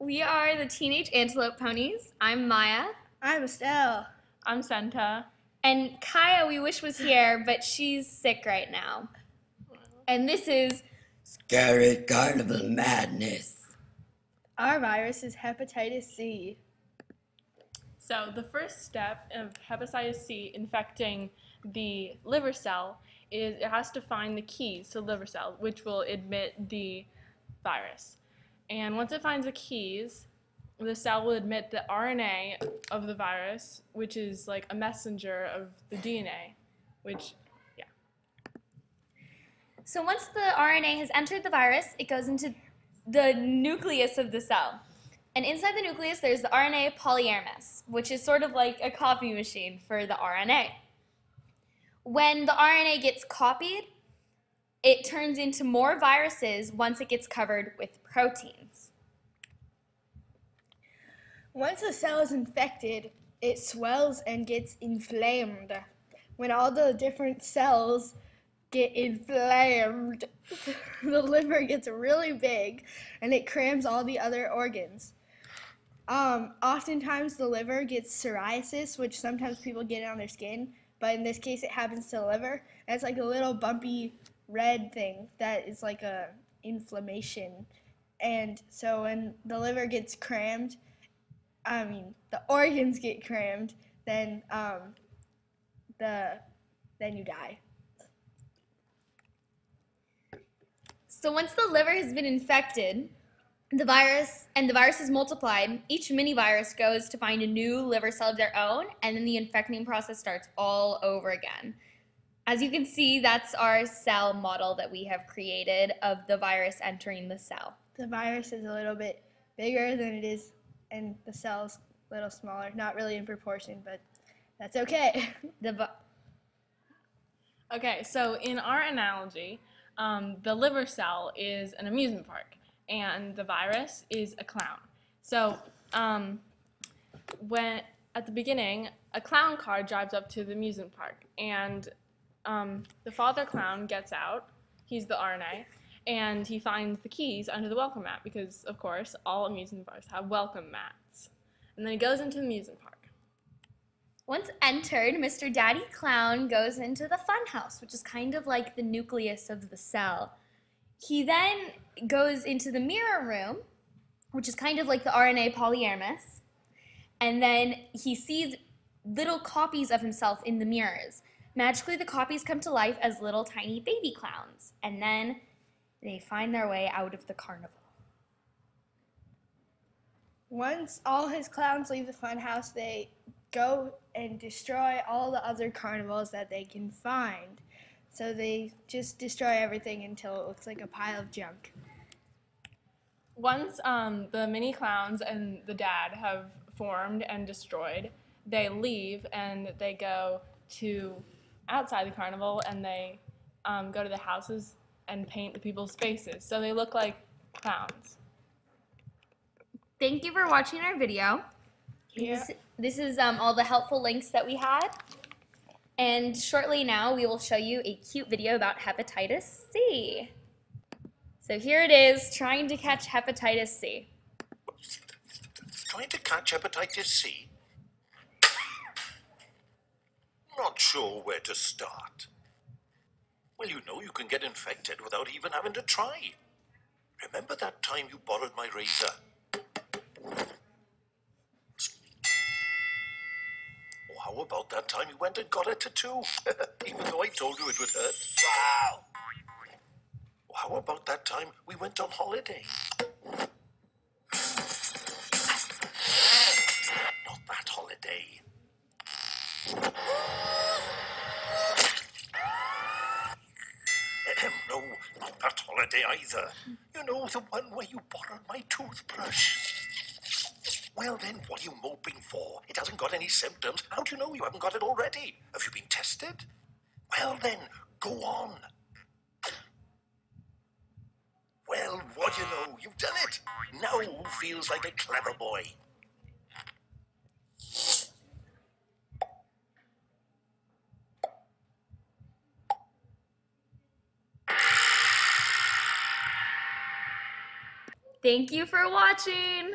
We are the Teenage Antelope Ponies. I'm Maya. I'm Estelle. I'm Senta. And Chaia, we wish was here, but she's sick right now. And this is Scary Carnival Madness. Our virus is hepatitis C. So the first step of hepatitis C infecting the liver cell is it has to find the keys to the liver cell, which will admit the virus. And once it finds the keys, the cell will admit the RNA of the virus, which is like a messenger of the DNA, So once the RNA has entered the virus, it goes into the nucleus of the cell. And inside the nucleus, there's the RNA polymerase, which is sort of like a copy machine for the RNA. When the RNA gets copied, it turns into more viruses once it gets covered with proteins. Once a cell is infected, it swells and gets inflamed. When all the different cells get inflamed, the liver gets really big and it crams all the other organs. Oftentimes the liver gets psoriasis, which sometimes people get on their skin, but in this case it happens to the liver. And it's like a little bumpy red thing that is like a inflammation. And so when the liver gets crammed, the organs get crammed, then you die. So once the liver has been infected, the virus is multiplied, each mini virus goes to find a new liver cell of their own, and then the infecting process starts all over again. As you can see, that's our cell model that we have created of the virus entering the cell. The virus is a little bit bigger than it is, and the cell's a little smaller. Not really in proportion, but that's okay. Okay, so in our analogy, the liver cell is an amusement park, and the virus is a clown. So when at the beginning, a clown car drives up to the amusement park, and the father clown gets out. He's the RNA, and he finds the keys under the welcome mat because, of course, all amusement parks have welcome mats. And then he goes into the amusement park. Once entered, Mr. Daddy Clown goes into the fun house, which is kind of like the nucleus of the cell. He then goes into the mirror room, which is kind of like the RNA polymerase, and then he sees little copies of himself in the mirrors. Magically, the copies come to life as little tiny baby clowns, and then they find their way out of the carnival. Once all his clowns leave the fun house, they go and destroy all the other carnivals that they can find. So they just destroy everything until it looks like a pile of junk. Once the mini clowns and the dad have formed and destroyed, they leave and they go to outside the carnival, and they go to the houses and paint the people's faces. So they look like clowns. Thank you for watching our video. Yeah. This is all the helpful links that we had. And shortly now, we will show you a cute video about hepatitis C. So here it is, trying to catch hepatitis C. Trying to catch hepatitis C? Not sure where to start. Well, you know you can get infected without even having to try. Remember that time you borrowed my razor? Or how about that time you went and got a tattoo? Even though I told you it would hurt. Wow! Or how about that time we went on holiday? Not that holiday. No, not that holiday either. You know, the one where you borrowed my toothbrush. Well then, what are you moping for? It hasn't got any symptoms. How do you know you haven't got it already? Have you been tested? Well then, go on. Well, what do you know? You've done it. Now who feels like a clever boy? Thank you for watching.